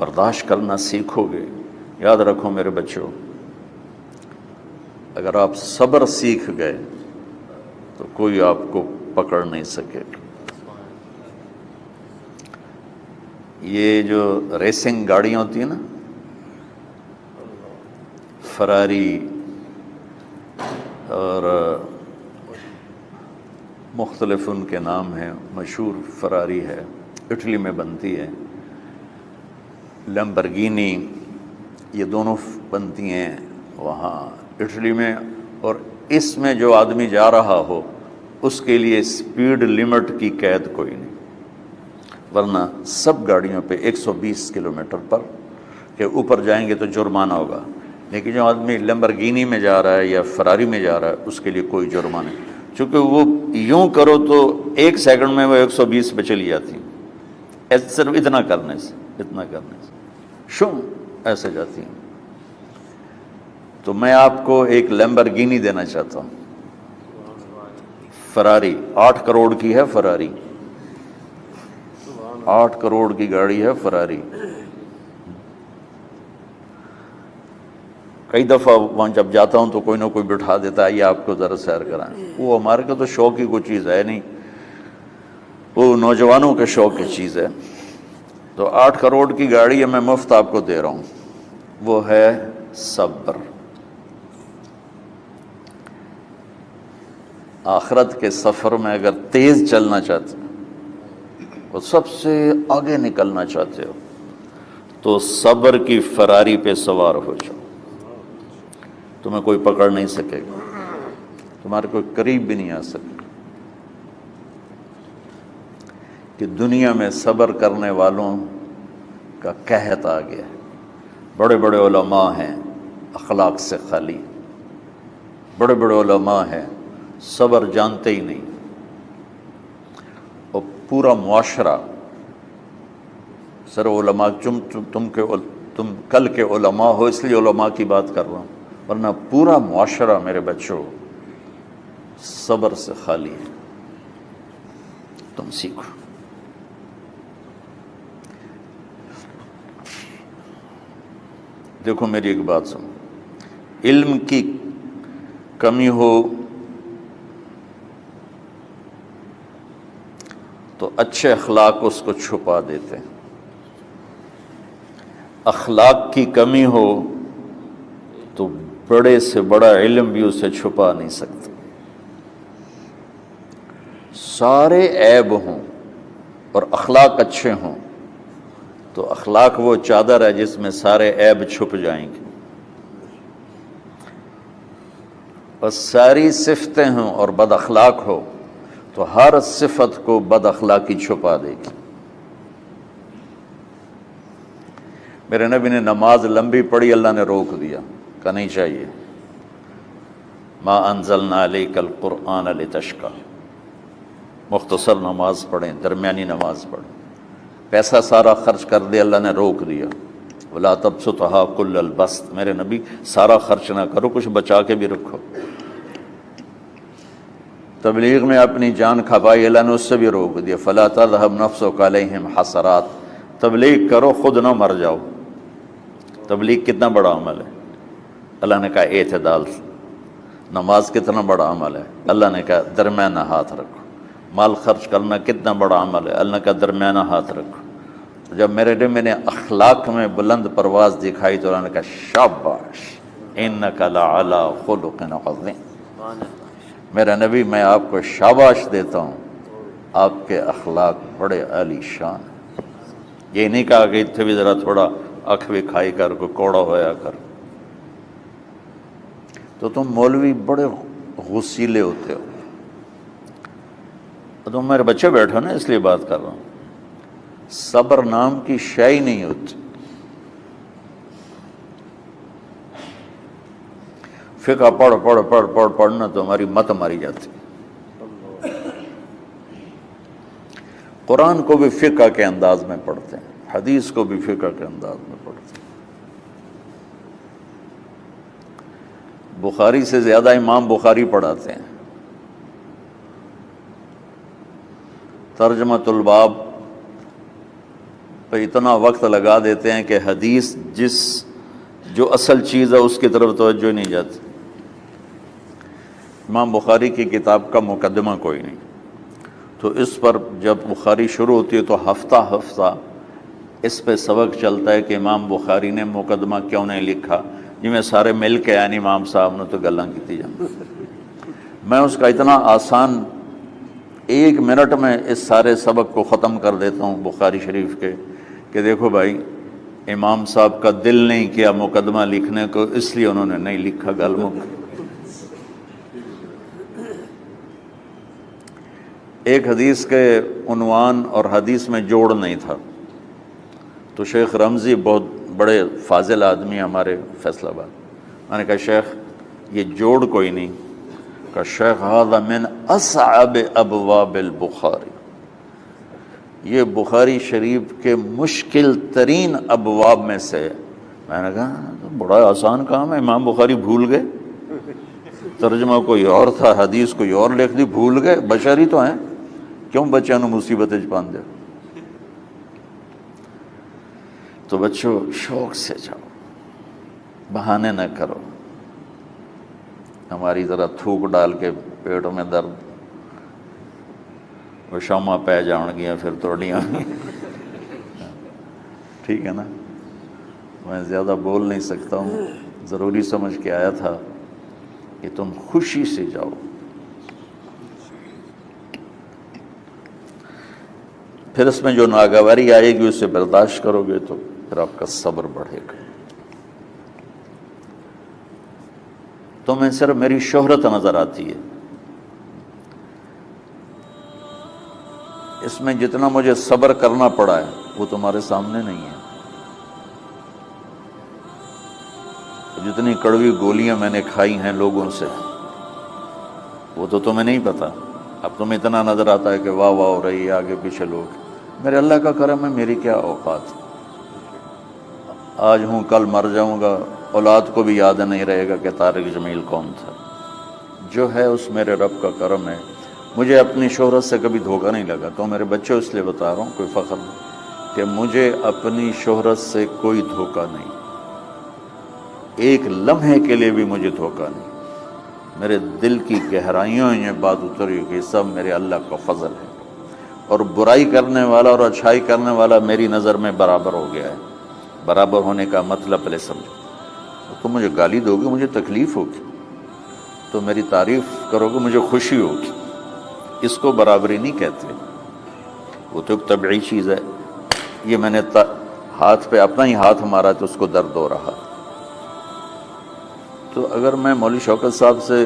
برداشت کرنا سیکھو گے، یاد رکھو میرے بچوں، اگر آپ صبر سیکھ گئے تو کوئی آپ کو پکڑ نہیں سکے گا۔ یہ جو ریسنگ گاڑیاں ہوتی ہیں نا، فراری اور مختلف ان کے نام ہیں، مشہور فراری ہے، اٹلی میں بنتی ہے، لیمبرگینی، یہ دونوں بنتی ہیں وہاں اٹلی میں، اور اس میں جو آدمی جا رہا ہو اس کے لیے سپیڈ لمٹ کی قید کوئی نہیں، ورنہ سب گاڑیوں پہ 120 کلومیٹر پر کے اوپر جائیں گے تو جرمانہ ہوگا، لیکن جو آدمی لیمبرگینی میں جا رہا ہے یا فراری میں جا رہا ہے اس کے لیے کوئی جرمانہ نہیں، چونکہ وہ یوں کرو تو 1 سیکنڈ میں وہ 120 پہ چلی جاتی ہیں، صرف اتنا کرنے سے شم ایسے جاتی ہیں۔ تو میں آپ کو ایک لیمبرگینی دینا چاہتا ہوں، فراری 8 کروڑ کی ہے، فراری 8 کروڑ کی گاڑی ہے فراری۔ کئی دفعہ وہاں جب جاتا ہوں تو کوئی نہ کوئی بٹھا دیتا ہے، یہ آپ کو ذرا سیر کرائیں، وہ ہمارے کو تو شوق کی کوئی چیز ہے نہیں، وہ نوجوانوں کے شوق کی چیز ہے۔ تو 8 کروڑ کی گاڑی ہے، میں مفت آپ کو دے رہا ہوں، وہ ہے صبر۔ آخرت کے سفر میں اگر تیز چلنا چاہتے ہو، سب سے آگے نکلنا چاہتے ہو، تو صبر کی فراری پہ سوار ہو جاؤ، تمہیں کوئی پکڑ نہیں سکے گا، تمہارے کوئی قریب بھی نہیں آ سکے۔ کہ دنیا میں صبر کرنے والوں کا قحط آ گیا ہے، بڑے بڑے علماء ہیں اخلاق سے خالی، بڑے بڑے علماء ہیں صبر جانتے ہی نہیں، اور پورا معاشرہ سر علماء، تم کل کے علماء ہو اس لیے علماء کی بات کر رہا ہوں، ورنہ پورا معاشرہ میرے بچوں صبر سے خالی ہے۔ تم سیکھو۔ دیکھو میری ایک بات سنو، علم کی کمی ہو تو اچھے اخلاق اس کو چھپا دیتے ہیں، اخلاق کی کمی ہو تو بڑے سے بڑا علم بھی اسے چھپا نہیں سکتا۔ سارے عیب ہوں اور اخلاق اچھے ہوں تو اخلاق وہ چادر ہے جس میں سارے عیب چھپ جائیں گے، اور ساری صفتیں ہوں اور بد اخلاق ہو تو ہر صفت کو بد اخلاقی چھپا دے گی۔ میرے نبی نے نماز لمبی پڑھی، اللہ نے روک دیا، کہا نہیں چاہیے، ما انزلنا علیک القرآن لتشقی، مختصر نماز پڑھیں، درمیانی نماز پڑھیں۔ پیسہ سارا خرچ کر دیا، اللہ نے روک دیا، ولا تبسطها کل البسط، میرے نبی سارا خرچ نہ کرو، کچھ بچا کے بھی رکھو۔ تبلیغ میں اپنی جان کھپائی، اللہ نے اس سے بھی روک دیا، فلا تذهب نفسک علیہم حسرات، تبلیغ کرو خود نہ مر جاؤ۔ تبلیغ کتنا بڑا عمل ہے، اللہ نے کہا اعتدال۔ نماز کتنا بڑا عمل ہے، اللہ نے کہا درمیانہ ہاتھ رکھو۔ مال خرچ کرنا کتنا بڑا عمل ہے، اللہ نے کہا درمیانہ ہاتھ رکھو۔ جب میرے لیے میں نے اخلاق میں بلند پرواز دکھائی تو اللہ نے کہا شاباش انک لعلی خلق عظیم، میرا نبی میں آپ کو شاباش دیتا ہوں، آپ کے اخلاق بڑے عالی شان ہیں۔ یہ نہیں کہا کہ اتنے بھی ذرا تھوڑا اکھ بھی کھائی کر، کوئی کوڑا ہویا کر۔ تو تم مولوی بڑے غسیلے ہوتے ہو، تم میرے بچے بیٹھو نا، اس لیے بات کر رہا ہوں۔ صبر نام کی شے ہی نہیں ہوتی۔ فقہ پڑھنا تو ہماری مت ماری جاتی۔ قرآن کو بھی فقہ کے انداز میں پڑھتے ہیں، حدیث کو بھی فقہ کے انداز میں پڑھتے ہیں۔ بخاری سے زیادہ امام بخاری پڑھاتے ہیں۔ ترجمۃ الباب تو اتنا وقت لگا دیتے ہیں کہ حدیث جو اصل چیز ہے اس کی طرف توجہ نہیں جاتی۔ امام بخاری کی کتاب کا مقدمہ کوئی نہیں، تو اس پر جب بخاری شروع ہوتی ہے تو ہفتہ ہفتہ اس پہ سبق چلتا ہے کہ امام بخاری نے مقدمہ کیوں نہیں لکھا، جی میں سارے مل کے یعنی امام صاحب نے تو گلاں کی جان۔ میں اس کا اتنا آسان 1 منٹ میں اس سارے سبق کو ختم کر دیتا ہوں بخاری شریف کے، کہ دیکھو بھائی امام صاحب کا دل نہیں کیا مقدمہ لکھنے کو، اس لیے انہوں نے نہیں لکھا۔ گل مک۔ ایک حدیث کے عنوان اور حدیث میں جوڑ نہیں تھا، تو شیخ رمزی بہت بڑے فاضل آدمی ہمارے فیصل آباد، میں نے کہا شیخ یہ جوڑ کوئی نہیں، کہ شیخ ھذا من اصعب ابواب البخاری، یہ بخاری شریف کے مشکل ترین ابواب میں سے۔ میں نے کہا بڑا آسان کام ہے، امام بخاری بھول گئے، ترجمہ کوئی اور تھا، حدیث کوئی اور لکھ دی، بھول گئے، بشر ہی تو ہیں، کیوں بچوں نے مصیبت وچ پان دے۔ تو بچوں شوق سے جاؤ، بہانے نہ کرو، ہماری ذرا تھوک ڈال کے پیٹ میں درد، وہ شامہ پہ جان گیا پھر توڑیاں۔ ٹھیک ہے نا، میں زیادہ بول نہیں سکتا ہوں، ضروری سمجھ کے آیا تھا کہ تم خوشی سے جاؤ۔ پھر اس میں جو ناگواری آئے گی اسے برداشت کرو گے تو پھر آپ کا صبر بڑھے گا۔ تمہیں صرف میری شہرت نظر آتی ہے، اس میں جتنا مجھے صبر کرنا پڑا ہے وہ تمہارے سامنے نہیں ہے۔ جتنی کڑوی گولیاں میں نے کھائی ہیں لوگوں سے وہ تو تمہیں نہیں پتا، اب تمہیں اتنا نظر آتا ہے کہ واہ واہ ہو رہی ہے آگے پیچھے لوگ۔ میرے اللہ کا کرم ہے، میری کیا اوقات، آج ہوں کل مر جاؤں گا، اولاد کو بھی یاد نہیں رہے گا کہ طارق جمیل کون تھا۔ جو ہے اس میرے رب کا کرم ہے، مجھے اپنی شہرت سے کبھی دھوکہ نہیں لگا، تو میرے بچے اس لیے بتا رہا ہوں، کوئی فخر نہیں، کہ مجھے اپنی شہرت سے کوئی دھوکہ نہیں، ایک لمحے کے لیے بھی مجھے دھوکہ نہیں۔ میرے دل کی گہرائیوں یہ بات اتری کہ سب میرے اللہ کا فضل ہے، اور برائی کرنے والا اور اچھائی کرنے والا میری نظر میں برابر ہو گیا ہے۔ برابر ہونے کا مطلب پہلے سمجھو، تم مجھے گالی دو گے مجھے تکلیف ہوگی، تو میری تعریف کرو گے مجھے خوشی ہوگی، اس کو برابری نہیں کہتے، وہ تو ایک طبعی چیز ہے۔ یہ میں نے ہاتھ پہ اپنا ہی ہاتھ مارا تو اس کو درد ہو رہا، تو اگر میں مولوی شوکت صاحب سے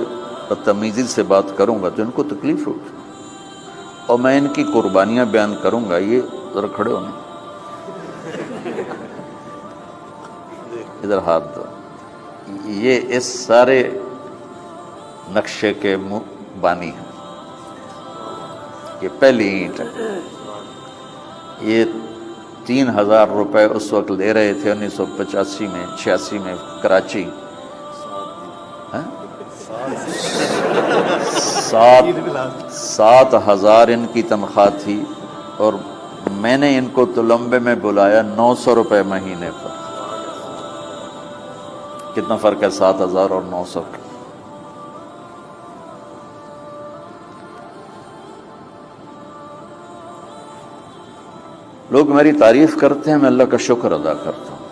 بدتمیزی سے بات کروں گا تو ان کو تکلیف ہوگی، اور میں ان کی قربانیاں بیان کروں گا۔ یہ ذرا کھڑے ہونے، ادھر ہاتھ دو، یہ اس سارے نقشے کے بانی ہیں، یہ پہلی اینٹ ہے۔ یہ 3000 روپے اس وقت لے رہے تھے 1985 میں 86 میں کراچی، 7,000 ان کی تنخواہ تھی، اور میں نے ان کو تلمبے میں بلایا 900 روپے مہینے پر۔ کتنا فرق ہے 7,000 اور 900 کا؟ لوگ میری تعریف کرتے ہیں، میں اللہ کا شکر ادا کرتا ہوں،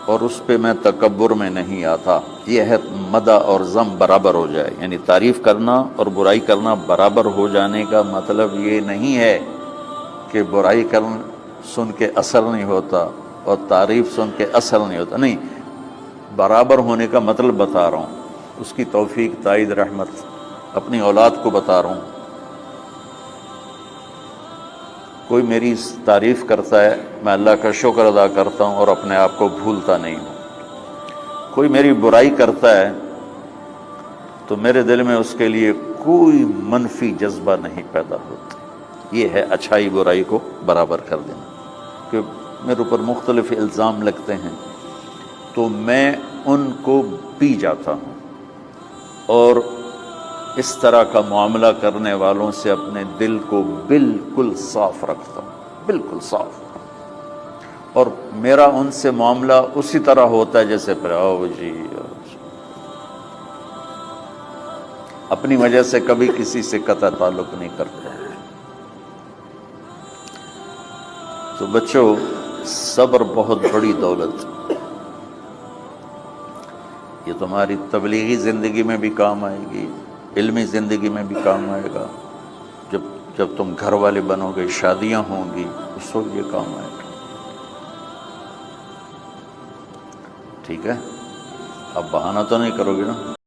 اور اس پہ میں تکبر میں نہیں آتا۔ یہ ہے مدح اور ذم برابر ہو جائے، یعنی تعریف کرنا اور برائی کرنا برابر ہو جانے کا مطلب یہ نہیں ہے کہ برائی سن کے اثر نہیں ہوتا اور تعریف سن کے اثر نہیں ہوتا، نہیں، برابر ہونے کا مطلب بتا رہا ہوں، اس کی توفیق، تائید، رحمت اپنی اولاد کو بتا رہا ہوں۔ کوئی میری تعریف کرتا ہے میں اللہ کا شکر ادا کرتا ہوں اور اپنے آپ کو بھولتا نہیں ہوں، کوئی میری برائی کرتا ہے تو میرے دل میں اس کے لیے کوئی منفی جذبہ نہیں پیدا ہوتا۔ یہ ہے اچھائی برائی کو برابر کر دینا۔ کہ میرے اوپر مختلف الزام لگتے ہیں تو میں ان کو پی جاتا ہوں، اور اس طرح کا معاملہ کرنے والوں سے اپنے دل کو بالکل صاف رکھتا ہوں، بالکل صاف، اور میرا ان سے معاملہ اسی طرح ہوتا ہے جیسے پھر آؤ جی اپنی وجہ سے کبھی کسی سے قطع تعلق نہیں کرتا۔ تو بچوں، صبر بہت بڑی دولت، یہ تمہاری تبلیغی زندگی میں بھی کام آئے گی، علمی زندگی میں بھی کام آئے گا، جب تم گھر والے بنو گے، شادیاں ہوں گی، اس وقت یہ کام آئے گا۔ ٹھیک ہے، اب بہانہ تو نہیں کرو گے نا؟